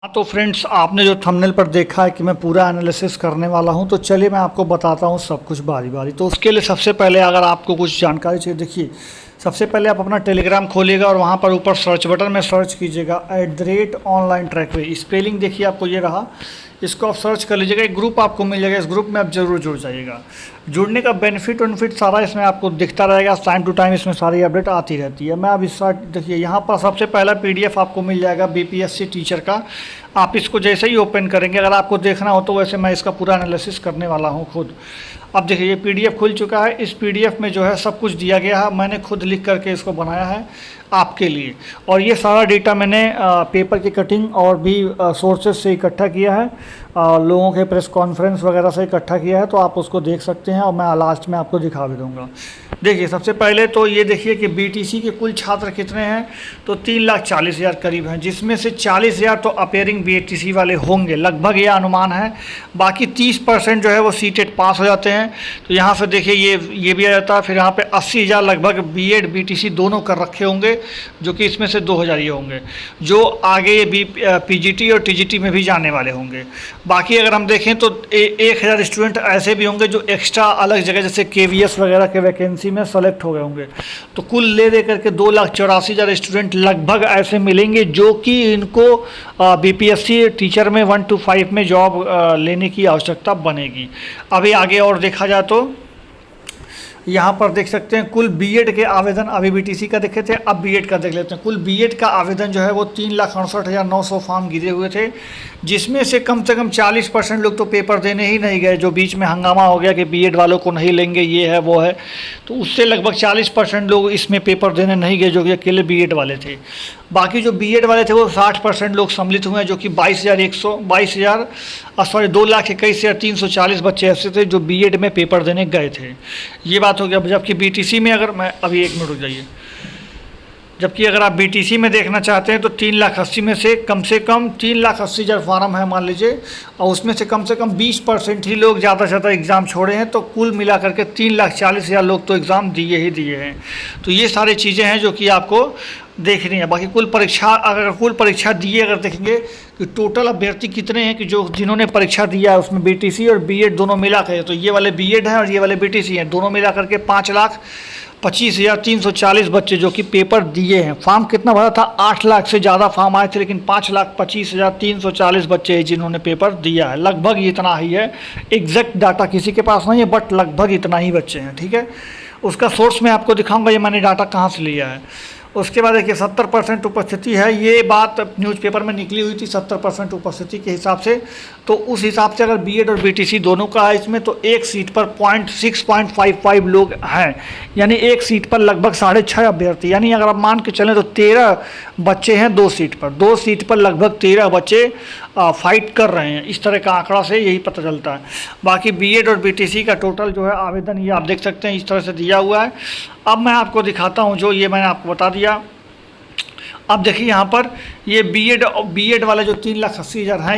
हाँ तो फ्रेंड्स, आपने जो थंबनेल पर देखा है कि मैं पूरा एनालिसिस करने वाला हूं, तो चलिए मैं आपको बताता हूं सब कुछ बारी बारी। तो उसके लिए सबसे पहले अगर आपको कुछ जानकारी चाहिए, देखिए सबसे पहले आप अपना टेलीग्राम खोलिएगा और वहां पर ऊपर सर्च बटन में सर्च कीजिएगा @ऑनलाइन ट्रैकवे। स्पेलिंग देखिए आपको ये रहा, इसको आप सर्च कर लीजिएगा। एक ग्रुप आपको मिल जाएगा, इस ग्रुप में आप जरूर जुड़ जाइएगा। जुड़ने का बेनिफिट सारा इसमें आपको दिखता रहेगा, टाइम टू टाइम इसमें सारी अपडेट आती रहती है। मैं अब इस साइड देखिए, यहाँ पर सबसे पहला PDF आपको मिल जाएगा BPSC टीचर का। आप इसको जैसे ही ओपन करेंगे, अगर आपको देखना हो तो वैसे मैं इसका पूरा एनालिसिस करने वाला हूँ खुद। अब देखिए ये PDF खुल चुका है। इस PDF में जो है सब कुछ दिया गया है, मैंने खुद लिख करके इसको बनाया है आपके लिए। और ये सारा डेटा मैंने पेपर की कटिंग और भी सोर्सेज से इकट्ठा किया है, लोगों के प्रेस कॉन्फ्रेंस वगैरह से इकट्ठा किया है, तो आप उसको देख सकते हैं और मैं लास्ट में आपको दिखा भी दूंगा। देखिए सबसे पहले तो ये देखिए कि BTC के कुल छात्र कितने हैं, तो 3,40,000 करीब हैं, जिसमें से 40,000 तो अपेयरिंग BTC वाले होंगे, लगभग ये अनुमान है। बाकी 30% जो है वो सीटेट पास हो जाते हैं। तो यहाँ से देखिए ये भी आ जाता है। फिर यहाँ पे 80,000 लगभग BEd BTC दोनों कर रखे होंगे, जो कि इसमें से 2,000 ये होंगे जो आगे ये PGT और TGT में भी जाने वाले होंगे। बाकी अगर हम देखें तो 1,000 स्टूडेंट ऐसे भी होंगे जो एक्स्ट्रा अलग जगह जैसे KVS वगैरह के वैकेंसी में सेलेक्ट हो गए होंगे। तो कुल ले दे करके 2,84,000 स्टूडेंट लगभग ऐसे मिलेंगे जो कि इनको BPSC टीचर में 1 to 5 में जॉब लेने की आवश्यकता बनेगी। अभी आगे और देखा जाए तो यहाँ पर देख सकते हैं कुल BEd के आवेदन, अभी BTC का देखे थे, अब BEd का देख लेते हैं। कुल BEd का आवेदन जो है वो 3,68,900 फॉर्म गिरे हुए थे, जिसमें से कम 40% लोग तो पेपर देने ही नहीं गए। जो बीच में हंगामा हो गया कि BEd वालों को नहीं लेंगे, ये है वो है, तो उससे लगभग 40% लोग इसमें पेपर देने नहीं गए, जो कि अकेले BEd वाले थे। बाकी जो BEd वाले थे वो 60% लोग सम्मिलित हुए हैं, जो कि 2,21,340 बच्चे ऐसे थे जो BEd में पेपर देने गए थे। ये बात हो गया। जबकि BTC में अगर मैं अभी 1 मिनट रुक जाइए, जबकि अगर आप BTC में देखना चाहते हैं तो 3,80,000 में से कम 3,80,000 फार्म है मान लीजिए, और उसमें से कम 20% ही लोग ज़्यादा से ज़्यादा एग्ज़ाम छोड़े हैं। तो कुल मिला करके 3,40,000 लोग तो एग्ज़ाम दिए ही दिए हैं। तो ये सारी चीज़ें हैं जो कि आपको देखनी है। बाकी कुल परीक्षा दिए अगर देखेंगे कि टोटल अभ्यर्थी कितने हैं कि जो जिन्होंने परीक्षा दिया है, उसमें BTC और BEd दोनों मिला कर, तो ये वाले BEd हैं और ये वाले BTC हैं, दोनों मिला करके 5,25,340 बच्चे जो कि पेपर दिए हैं। फॉर्म कितना भरा था? 8 लाख से ज़्यादा फॉर्म आए थे, लेकिन 5,25,340 बच्चे जिन्होंने पेपर दिया है। लगभग इतना ही है, एग्जैक्ट डाटा किसी के पास नहीं है, बट लगभग इतना ही बच्चे हैं। ठीक है, उसका सोर्स मैं आपको दिखाऊंगा, ये मैंने डाटा कहाँ से लिया है। उसके बाद देखिए 70% उपस्थिति है, ये बात न्यूज़पेपर में निकली हुई थी 70% उपस्थिति के हिसाब से। तो उस हिसाब से अगर BEd और BTC दोनों का है इसमें, तो एक सीट पर 6.55 लोग हैं, यानी एक सीट पर लगभग 6.5 अभ्यर्थी। यानी अगर आप मान के चलें तो 13 बच्चे हैं 2 सीट पर, 2 सीट पर लगभग 13 बच्चे फाइट कर रहे हैं। इस तरह का आंकड़ा से यही पता चलता है। बाकी BEd और BTC का टोटल जो है आवेदन, ये आप देख सकते हैं इस तरह से दिया हुआ है। अब मैं आपको दिखाता हूँ, जो ये मैंने आपको बता दिया। अब देखिए यहाँ पर ये BEd वाले जो 3,80,000 हैं,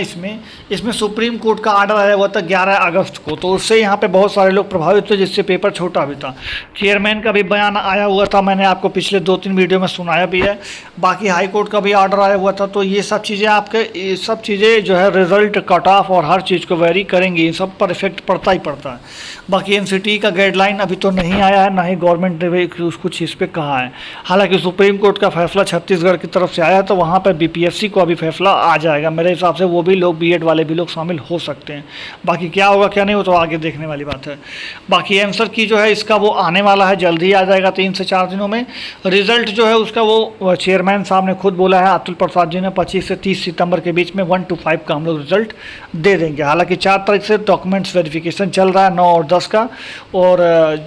इसमें सुप्रीम कोर्ट का आर्डर आया हुआ था 11 अगस्त को, तो उससे यहाँ पे बहुत सारे लोग प्रभावित हुए, जिससे पेपर छोटा भी था। चेयरमैन का भी बयान आया हुआ था, मैंने आपको पिछले 2-3 वीडियो में सुनाया भी है। बाकी हाई कोर्ट का भी आर्डर आया हुआ था। तो ये सब चीज़ें जो है रिजल्ट, कट ऑफ और हर चीज़ को वेरी करेंगी, इन सब पर इफेक्ट पड़ता ही पड़ता है। बाकी NCT का गाइडलाइन अभी तो नहीं आया है, ना ही गवर्नमेंट ने कुछ इस पर कहा है। हालाँकि सुप्रीम कोर्ट का फैसला छत्तीसगढ़ की तरफ से आया, तो वहाँ पर BPSC को अभी फैसला आ जाएगा। मेरे हिसाब से वो भी लोग, BEd वाले भी लोग शामिल हो सकते हैं। बाकी क्या होगा क्या नहीं, वो तो आगे देखने वाली बात है। बाकी आंसर की जो है इसका वो आने वाला है, जल्दी आ जाएगा 3 से 4 दिनों में। रिजल्ट जो है उसका वो चेयरमैन साहब ने खुद बोला है, अतुल प्रसाद जी ने, 25 से 30 सितंबर के बीच में 1 to 5 का हम लोग रिजल्ट दे देंगे। हालाँकि 4 तारीख से डॉक्यूमेंट्स वेरिफिकेशन चल रहा है, 9 और 10 का, और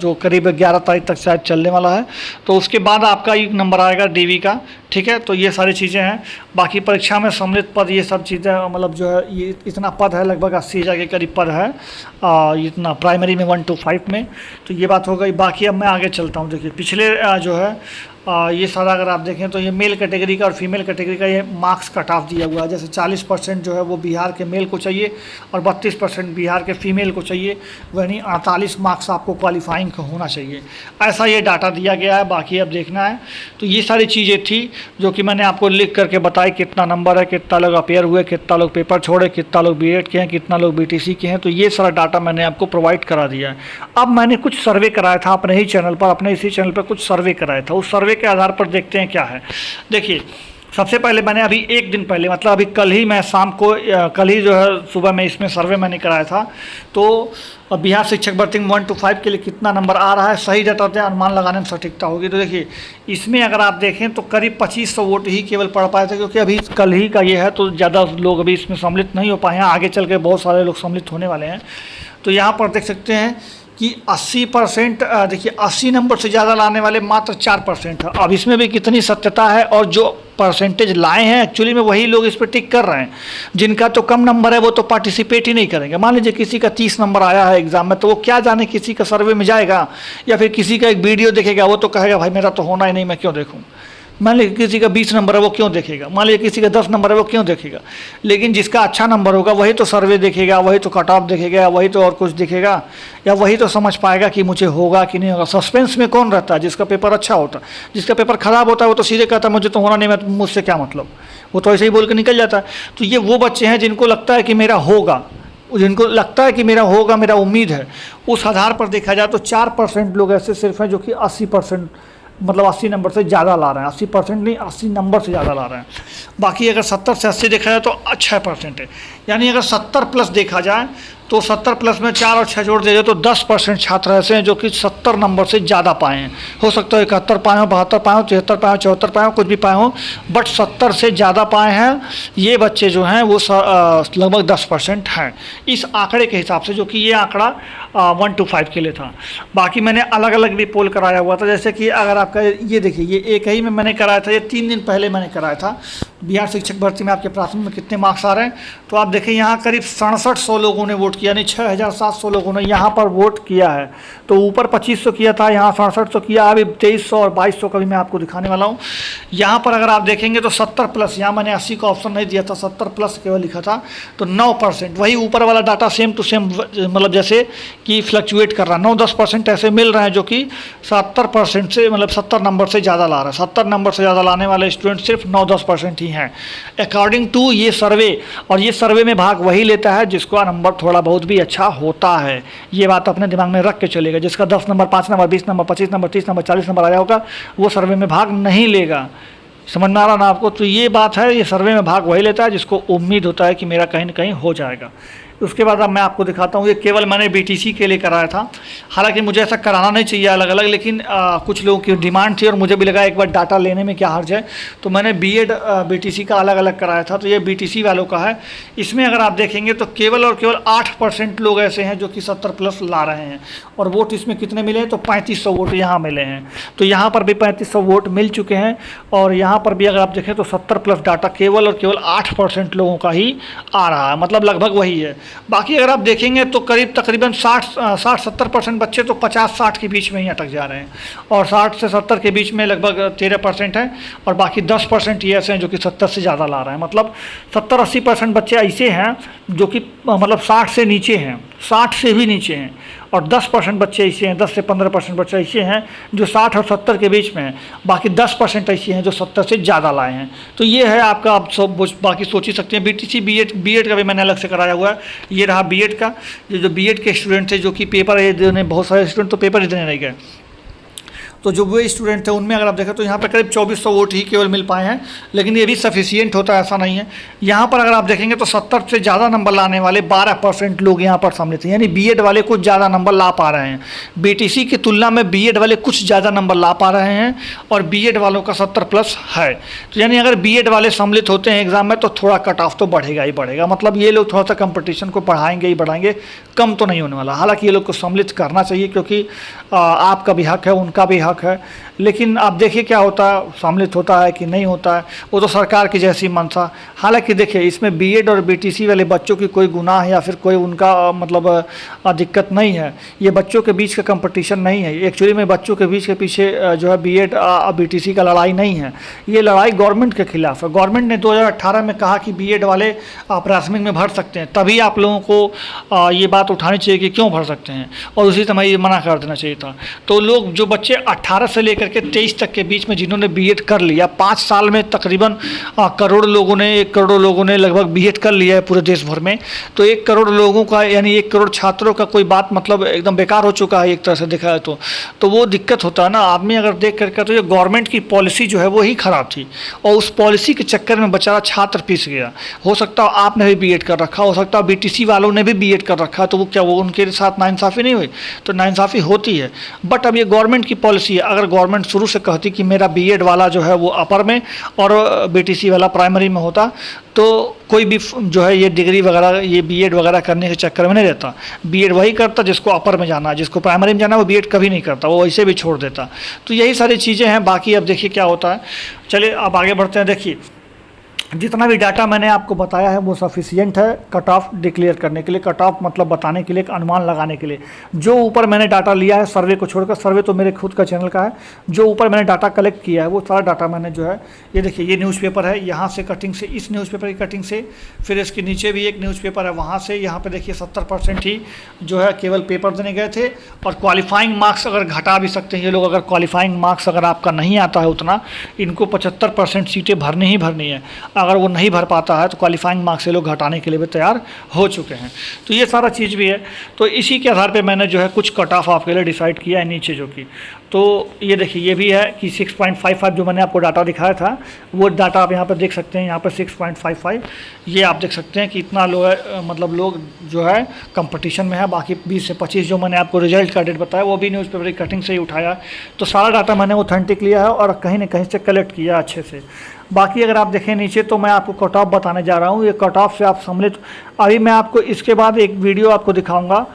जो करीब 11 तारीख तक शायद चलने वाला है। तो उसके बाद आपका एक नंबर आएगा DV का। ठीक है, तो ये सारी चीज़ें हैं। बाकी परीक्षा में सम्मिलित पद, ये सब चीज़ें, मतलब जो है ये इतना पद है, लगभग 80,000 के करीब पद है इतना, प्राइमरी में 1 to 5 में। तो ये बात हो गई। बाकी अब मैं आगे चलता हूँ। देखिए पिछले जो है ये सारा अगर आप देखें तो ये मेल कैटेगरी का और फीमेल कैटेगरी का ये मार्क्स कट ऑफ दिया हुआ है। जैसे 40% जो है वो बिहार के मेल को चाहिए और 32% बिहार के फीमेल को चाहिए, वहीं 48 मार्क्स आपको क्वालिफाइंग का होना चाहिए। ऐसा ये डाटा दिया गया है, बाकी अब देखना है। तो ये सारी चीज़ें थी जो कि मैंने आपको लिख करके बताई, कितना नंबर है, कितना लोग अपेयर हुए, कितना लोग पेपर छोड़े, कितना लोग बीएड के हैं, कितना लोग बीटीसी के हैं। तो ये सारा डाटा मैंने आपको प्रोवाइड करा दिया है। अब मैंने कुछ सर्वे कराया था अपने ही चैनल पर, अपने इसी चैनल पर कुछ सर्वे कराया था। उस सर्वे के आधार पर देखते हैं क्या है। देखिए, सबसे पहले मैंने अभी एक दिन पहले, मतलब अभी कल ही मैं शाम को, कल ही जो है सुबह में इसमें सर्वे मैंने कराया था। तो बिहार शिक्षक भर्ती 1 to 5 के लिए कितना नंबर आ रहा है, सही डाटा दें, अनुमान लगाने में सटीकता होगी। तो देखिए, इसमें अगर आप देखें तो करीब 2500 वोट ही केवल पढ़ पाए थे, क्योंकि अभी कल ही का ये है, तो ज़्यादा लोग अभी इसमें सम्मिलित नहीं हो पाए हैं। आगे चल के बहुत सारे लोग सम्मिलित होने वाले हैं। तो यहाँ पर देख सकते हैं कि 80%, देखिए 80 नंबर से ज़्यादा लाने वाले मात्र 4% है। अब इसमें भी कितनी सत्यता है, और जो परसेंटेज लाए हैं एक्चुअली में वही लोग इस पर टिक कर रहे हैं। जिनका तो कम नंबर है वो तो पार्टिसिपेट ही नहीं करेंगे। मान लीजिए किसी का 30 नंबर आया है एग्जाम में, तो वो क्या जाने किसी का सर्वे में जाएगा, या फिर किसी का एक वीडियो देखेगा, वो तो कहेगा भाई मेरा तो होना ही नहीं, मैं क्यों देखूँ। मान लीजिए किसी का 20 नंबर है वो क्यों देखेगा, मान लीजिए किसी का 10 नंबर है वो क्यों देखेगा। लेकिन जिसका अच्छा नंबर होगा वही तो सर्वे देखेगा, वही तो कट ऑफ देखेगा, वही तो और कुछ देखेगा, या वही तो समझ पाएगा कि मुझे होगा कि नहीं होगा। सस्पेंस में कौन रहता है? जिसका पेपर अच्छा होता है। जिसका पेपर खराब होता है वो तो सीधे कहता है मुझे तो होना नहीं, मुझसे क्या मतलब, वो तो ऐसे ही बोल के निकल जाता है। तो ये वो बच्चे हैं जिनको लगता है कि मेरा होगा, जिनको लगता है कि मेरा होगा, मेरा उम्मीद है। उस आधार पर देखा जाए तो 4% लोग ऐसे सिर्फ हैं जो कि 80%, मतलब 80 नंबर से ज़्यादा ला रहे हैं। 80% नहीं, 80 नंबर से ज़्यादा ला रहे हैं। बाकी अगर 70 से 80 देखा जाए तो 6% है। यानी अगर 70 प्लस देखा जाए तो 70 प्लस में 4 और 6 जोड़ दे तो 10% छात्र ऐसे हैं जो कि 70 नंबर से ज़्यादा पाए हैं। हो सकता है 71 पाए हो, 72 पाए हो, 73 पाए हो, 74 पाए हो, कुछ भी पाए हो, बट 70 से ज़्यादा पाए हैं ये बच्चे जो हैं वो लगभग 10% हैं इस आंकड़े के हिसाब से, जो कि ये आंकड़ा 1 to 5 के लिए था। बाकी मैंने अलग अलग भी पोल कराया हुआ था। जैसे कि अगर आपका ये देखिए, ये एक ही में मैंने कराया था, ये 3 दिन पहले मैंने कराया था। बिहार शिक्षक भर्ती में आपके प्राथमिक में कितने मार्क्स आ रहे हैं, तो आप देखें यहाँ करीब 6700 लोगों ने वोट किया, यानी 6700 लोगों ने यहाँ पर वोट किया है। तो ऊपर 2500 किया था, यहाँ 6700 किया। अभी 2300 और 2200 का भी मैं आपको दिखाने वाला हूँ। यहाँ पर अगर आप देखेंगे तो 70 प्लस, यहाँ मैंने 80 का ऑप्शन नहीं दिया था, 70 प्लस केवल लिखा था, तो 9%। वही ऊपर वाला डाटा सेम टू सेम, मतलब जैसे कि फ्लक्चुएट कर रहा है। 9-10% ऐसे मिल रहे हैं जो कि 70% से, मतलब 70 नंबर से ज़्यादा ला रहा है। 70 नंबर से ज़्यादा लाने वाले स्टूडेंट सिर्फ 9-10% ही हैं अकॉर्डिंग टू ये सर्वे। और ये सर्वे में भाग वही लेता है जिसका नंबर थोड़ा बहुत भी अच्छा होता है। ये बात अपने दिमाग में रख के चलेगा। जिसका 10 number, 5 number, 20 number, 25 number, 30 number, 40 number आया होगा वो सर्वे में भाग नहीं लेगा। समझ में आ रहा ना आपको? तो ये बात है, ये सर्वे में भाग वही लेता है जिसको उम्मीद होता है कि मेरा कहीं ना कहीं हो जाएगा। उसके बाद अब मैं आपको दिखाता हूँ, ये केवल मैंने बीटीसी के लिए कराया था। हालांकि मुझे ऐसा कराना नहीं चाहिए अलग अलग, लेकिन कुछ लोगों की डिमांड थी और मुझे भी लगा एक बार डाटा लेने में क्या हर्ज है, तो मैंने बीएड बीटीसी का अलग अलग कराया था। तो ये बीटीसी वालों का है। इसमें अगर आप देखेंगे तो केवल और केवल 8% लोग ऐसे हैं जो कि 70 प्लस ला रहे हैं। और वोट इसमें कितने मिले हैं, तो 3500 वोट यहाँ मिले हैं। तो यहाँ पर भी 3500 वोट मिल चुके हैं। और यहाँ पर भी अगर आप देखें तो 70 प्लस डाटा केवल और केवल 8% लोगों का ही आ रहा है, मतलब लगभग वही है। बाकी अगर आप देखेंगे तो करीब तकरीबन 60-70% बच्चे तो 50-60 के बीच में ही अटक जा रहे हैं, और 60 से 70 के बीच में लगभग 13% है, और बाकी 10% ये ऐसे हैं जो कि 70 से ज़्यादा ला रहे हैं। मतलब 70-80% बच्चे ऐसे हैं जो कि मतलब 60 से नीचे हैं, 60 से भी नीचे हैं, और 10% बच्चे ऐसे हैं, 10 से 15% बच्चे ऐसे हैं जो 60 और 70 के बीच में हैं। बाकी 10% ऐसे हैं जो 70 से ज़्यादा लाए हैं। तो ये है आपका, आप सब बाकी सोच ही सकते हैं। बीटीसी बीएड का भी मैंने अलग से कराया हुआ है। ये रहा बीएड का। ये जो बीएड के स्टूडेंट थे जो कि पेपर देने, बहुत सारे स्टूडेंट तो पेपर ही देने नहीं गए, तो जो वो स्टूडेंट थे उनमें अगर आप देखें तो यहाँ पर करीब 2400 वोट ही केवल मिल पाए हैं। लेकिन ये भी सफिशिएंट होता है ऐसा नहीं है। यहाँ पर अगर आप देखेंगे तो 70 से ज़्यादा नंबर लाने वाले 12% लोग यहाँ पर सम्मिलित हैं, यानी बीएड वाले कुछ ज़्यादा नंबर ला पा रहे हैं। बीटीसी की तुलना में बीएड वाले कुछ ज़्यादा नंबर ला पा रहे हैं, और बीएड वालों का 70 प्लस है। तो यानी अगर बीएड वाले सम्मिलित होते हैं एग्जाम में तो थोड़ा कट ऑफ तो बढ़ेगा ही बढ़ेगा। मतलब ये लोग थोड़ा सा कंपटीशन को बढ़ाएंगे ही बढ़ाएंगे, कम तो नहीं होने वाला। हालांकि ये लोग को सम्मिलित करना चाहिए, क्योंकि आपका भी हक है, उनका भी हक हक है, लेकिन आप देखिए क्या होता है, सम्मिलित होता है कि नहीं होता है, वो तो सरकार की जैसी मंशा। हालांकि देखिए इसमें बीएड और बीटीसी वाले बच्चों की कोई गुनाह या फिर कोई उनका मतलब दिक्कत नहीं है। ये बच्चों के बीच का कंपटीशन नहीं है, एक्चुअली में बच्चों के बीच के पीछे जो है बीएड बीटीसी का लड़ाई नहीं है, ये लड़ाई गवर्नमेंट के खिलाफ है। गवर्नमेंट ने 2018 में कहा कि बीएड वाले प्राथमिक में भर सकते हैं, तभी आप लोगों को ये बात उठानी चाहिए कि क्यों भर सकते हैं, और उसी समय ये मना कर देना चाहिए था। तो लोग जो बच्चे 18 से लेकर के 23 तक के बीच में जिन्होंने बीएड कर लिया, 5 साल में तकरीबन करोड़ लोगों ने 1 करोड़ लोगों ने लगभग बीएड कर लिया है पूरे देश भर में। तो 1 करोड़ लोगों का यानी 1 करोड़ छात्रों का कोई बात मतलब एकदम बेकार हो चुका है एक तरह से देखा है तो वो दिक्कत होता है ना। आदमी अगर देख करके तो ये गवर्नमेंट की पॉलिसी जो है वो ही ख़राब थी, और उस पॉलिसी के चक्कर में बेचारा छात्र पिस गया। हो सकता है आपने भी बीएड कर रखा, हो सकता है बीटीसी वालों ने भी बीएड कर रखा, तो वो क्या वो उनके साथ नाइंसाफ़ी नहीं हुई? तो नाइंसाफ़ी होती है, बट अब ये गवर्नमेंट की पॉलिसी है। अगर गवर्नमेंट शुरू से कहती कि मेरा बीएड वाला जो है वो अपर में और बीटीसी वाला प्राइमरी में होता, तो कोई भी जो है ये डिग्री वगैरह ये बीएड वगैरह करने के चक्कर में नहीं रहता। बीएड वही करता जिसको अपर में जाना है, जिसको प्राइमरी में जाना है वो बीएड कभी नहीं करता, वो ऐसे भी छोड़ देता। तो यही सारी चीज़ें हैं। बाकी अब देखिए क्या होता है। चलिए अब आगे बढ़ते हैं। देखिए जितना भी डाटा मैंने आपको बताया है वो सफिशिएंट है कट ऑफ डिक्लेयर करने के लिए, कट ऑफ मतलब बताने के लिए, एक अनुमान लगाने के लिए। जो ऊपर मैंने डाटा लिया है सर्वे को छोड़कर, सर्वे तो मेरे खुद का चैनल का है, जो ऊपर मैंने डाटा कलेक्ट किया है वो सारा डाटा मैंने जो है ये देखिए, ये न्यूज़पेपर है, यहाँ से कटिंग से, इस न्यूज़पेपर की कटिंग से, फिर इसके नीचे भी एक न्यूज़पेपर है वहाँ से, यहाँ पर देखिए 70% ही जो है केवल पेपर देने गए थे। और क्वालिफाइंग मार्क्स अगर घटा भी सकते हैं ये लोग, अगर क्वालिफाइंग मार्क्स अगर आपका नहीं आता है उतना, इनको 75% सीटें भरनी ही भरनी है। अगर वो नहीं भर पाता है तो क्वालिफाइंग मार्क्स से लोग घटाने के लिए भी तैयार हो चुके हैं। तो ये सारा चीज़ भी है। तो इसी के आधार पे मैंने जो है कुछ कट ऑफ आपके लिए डिसाइड किया है नीचे जो कि, तो ये देखिए ये भी है कि 6.55 जो मैंने आपको डाटा दिखाया था वो डाटा आप यहाँ पर देख सकते हैं। यहाँ पर 6.55 ये आप देख सकते हैं कि इतना लो है, मतलब लोग जो है कंपटीशन में है। बाकी 20 से 25 जो मैंने आपको रिजल्ट का डेट बताया वो भी न्यूज़पेपर की कटिंग से ही उठाया। तो सारा डाटा मैंने ऑथेंटिक लिया है और कहीं ना कहीं से कलेक्ट किया अच्छे से। बाकी अगर आप देखें नीचे तो मैं आपको कट ऑफ बताने जा रहा हूँ। ये कट ऑफ से आप सम्मिलित, अभी मैं आपको इसके बाद एक वीडियो आपको दिखाऊंगा।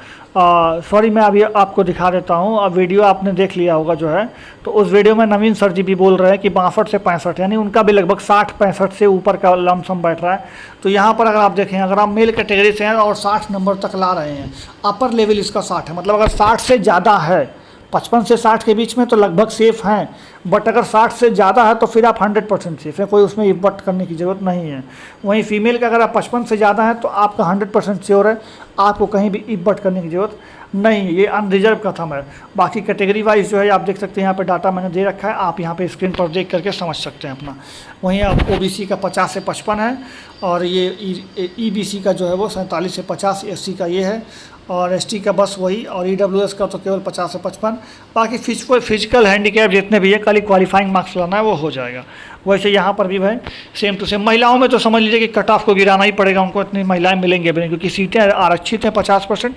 सॉरी मैं अभी आपको दिखा देता हूँ। अब वीडियो आपने देख लिया होगा जो है, तो उस वीडियो में नवीन सर जी भी बोल रहे हैं कि 62 से 65 यानी उनका भी लगभग 60-65 से ऊपर का लमसम बैठ रहा है। तो यहाँ पर अगर आप देखें, अगर आप मेल कैटेगरी से हैं और 60 नंबर तक ला रहे हैं, अपर लेवल इसका 60 है, मतलब अगर 60 से ज़्यादा है, 55 से 60 के बीच में तो लगभग सेफ़ हैं, बट अगर 60 से ज़्यादा है तो फिर आप 100% सेफ़ है, कोई उसमें इब्बट करने की ज़रूरत नहीं है। वहीं फीमेल का अगर आप 55 से ज़्यादा है तो आपका 100% श्योर है, आपको कहीं भी इब्बट करने की ज़रूरत नहीं, ये अनरिजर्व का थम है। बाकी कैटेगरी वाइज जो है आप देख सकते हैं, यहाँ पे डाटा मैंने दे रखा है, आप यहाँ पे स्क्रीन पर देख करके समझ सकते हैं अपना। वहीं आप ओबीसी का 50 से 55 है, और ये ईबीसी का जो है वो 47 से 50, एससी का ये है, और एसटी का बस वही, और ईडब्ल्यूएस का तो केवल 50 से 55। बाकी फिजिकल हैंडीकैप जितने भी है, खाली क्वालिफाइंग मार्क्स लाना है वो हो जाएगा। वैसे यहाँ पर भी भाई सेम टू सेम। महिलाओं में तो समझ लीजिए कि कट ऑफ को गिराना ही पड़ेगा, उनको इतनी महिलाएं मिलेंगे भी नहीं, क्योंकि सीटें आरक्षित हैं 50%,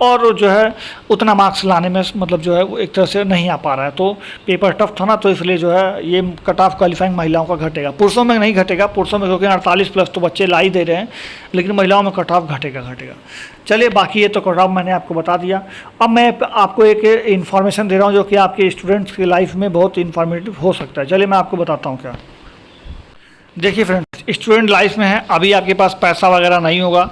और जो है उतना मार्क्स लाने में मतलब जो है वो एक तरह से नहीं आ पा रहा है। तो पेपर टफ था ना, तो इसलिए जो है ये कट ऑफ क्वालिफाइंग महिलाओं का घटेगा। पुरुषों में नहीं घटेगा, पुरुषों में क्योंकि 48+ तो बच्चे ला ही दे रहे हैं, लेकिन महिलाओं में कट ऑफ घटेगा। चलिए बाकी ये तो कट ऑफ मैंने आपको बता दिया। अब मैं आपको एक इन्फॉर्मेशन दे रहा हूँ जो कि आपके स्टूडेंट्स की लाइफ में बहुत इन्फॉर्मेटिव हो सकता है। चलिए मैं आपको बताता हूँ क्या। देखिए फ्रेंड्स, स्टूडेंट लाइफ में है, अभी आपके पास पैसा वगैरह नहीं होगा,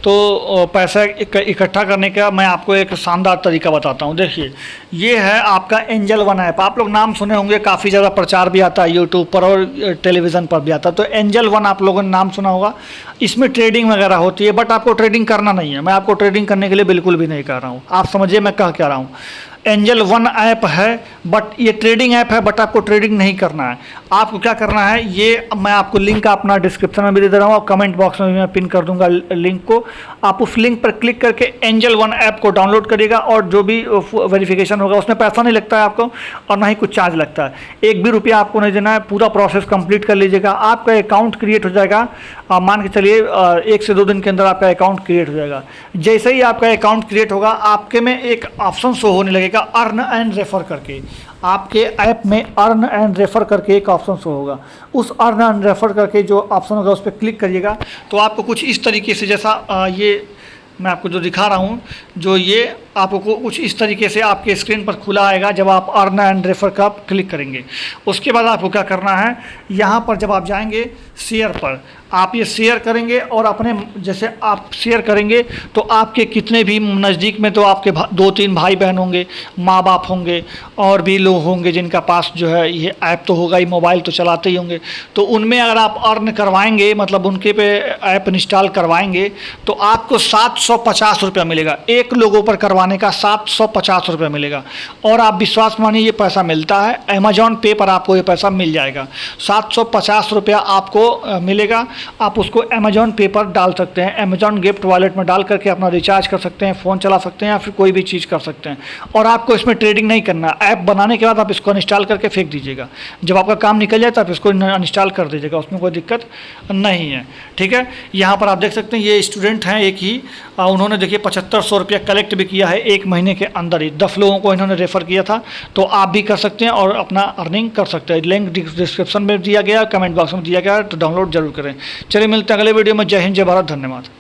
तो पैसा इकट्ठा करने का मैं आपको एक शानदार तरीका बताता हूँ। देखिए ये है आपका एंजल वन ऐप। आप लोग नाम सुने होंगे, काफ़ी ज़्यादा प्रचार भी आता है यूट्यूब पर और टेलीविज़न पर भी आता है। तो एंजल वन आप लोगों ने नाम सुना होगा। इसमें ट्रेडिंग वगैरह होती है, बट आपको ट्रेडिंग करना नहीं है। मैं आपको ट्रेडिंग करने के लिए बिल्कुल भी नहीं कह रहा हूँ, आप समझिए मैं कह क्या रहा हूँ। एंजल वन ऐप है, बट ये ट्रेडिंग ऐप है, बट आपको ट्रेडिंग नहीं करना है। आपको क्या करना है, ये मैं आपको लिंक अपना डिस्क्रिप्शन में भी दे दे रहा हूँ और कमेंट बॉक्स में भी मैं पिन कर दूंगा लिंक को। आप उस लिंक पर क्लिक करके एंजल वन ऐप को डाउनलोड करिएगा, और जो भी वेरिफिकेशन होगा उसमें पैसा नहीं लगता है आपको, और ना ही कुछ चार्ज लगता है। 1 भी रुपया आपको नहीं देना है। पूरा प्रोसेस कंप्लीट कर लीजिएगा, आपका अकाउंट क्रिएट हो जाएगा। मान के चलिए 1 से 2 दिन के अंदर आपका अकाउंट क्रिएट हो जाएगा। जैसे ही आपका अकाउंट क्रिएट होगा, आपके में एक ऑप्शन शो होने लगेगा अर्न एंड रेफर करके। आपके ऐप में अर्न एंड रेफर करके एक ऑप्शन शो होगा। उस अर्न एंड रेफर करके जो ऑप्शन होगा उस पर क्लिक करिएगा, तो आपको कुछ इस तरीके से, जैसा ये मैं आपको जो दिखा रहा हूँ, जो ये आपको कुछ इस तरीके से आपके स्क्रीन पर खुला आएगा जब आप अर्न एंड रेफर का क्लिक करेंगे। उसके बाद आपको क्या करना है, यहाँ पर जब आप जाएंगे शेयर पर, आप ये शेयर करेंगे और अपने जैसे आप शेयर करेंगे तो आपके कितने भी नज़दीक में तो आपके 2-3 भाई बहन होंगे, माँ बाप होंगे और भी लोग होंगे जिनका पास जो है ये ऐप तो होगा ही, मोबाइल तो चलाते ही होंगे। तो उनमें अगर आप अर्न करवाएंगे, मतलब उनके पे ऐप इंस्टॉल करवाएंगे तो आपको 750 रुपया मिलेगा। एक लोगों पर करवाने का 750 रुपया मिलेगा। और आप विश्वास मानिए ये पैसा मिलता है, अमेजॉन पे पर आपको ये पैसा मिल जाएगा। 750 रुपया आपको मिलेगा। आप उसको अमेजॉन पे पर डाल सकते हैं, अमेजॉन गिफ्ट वॉलेट में डाल करके अपना रिचार्ज कर सकते हैं, फ़ोन चला सकते हैं या फिर कोई भी चीज़ कर सकते हैं। और आपको इसमें ट्रेडिंग नहीं करना। ऐप बनाने के बाद आप इसको इंस्टॉल करके फेंक दीजिएगा। जब आपका काम निकल जाए तो आप इसको इंस्टॉल कर दीजिएगा, उसमें कोई दिक्कत नहीं है। ठीक है, यहाँ पर आप देख सकते हैं ये स्टूडेंट हैं एक ही, उन्होंने देखिए 7500 रुपया कलेक्ट भी किया है 1 महीने के अंदर ही। 10 लोगों को इन्होंने रेफ़र किया था। तो आप भी कर सकते हैं और अपना अर्निंग कर सकते हैं। लिंक डिस्क्रिप्शन में दिया गया, कमेंट बॉक्स में दिया गया, तो डाउनलोड जरूर करें। चलिए मिलते हैं अगले वीडियो में। जय हिंद, जय भारत, धन्यवाद।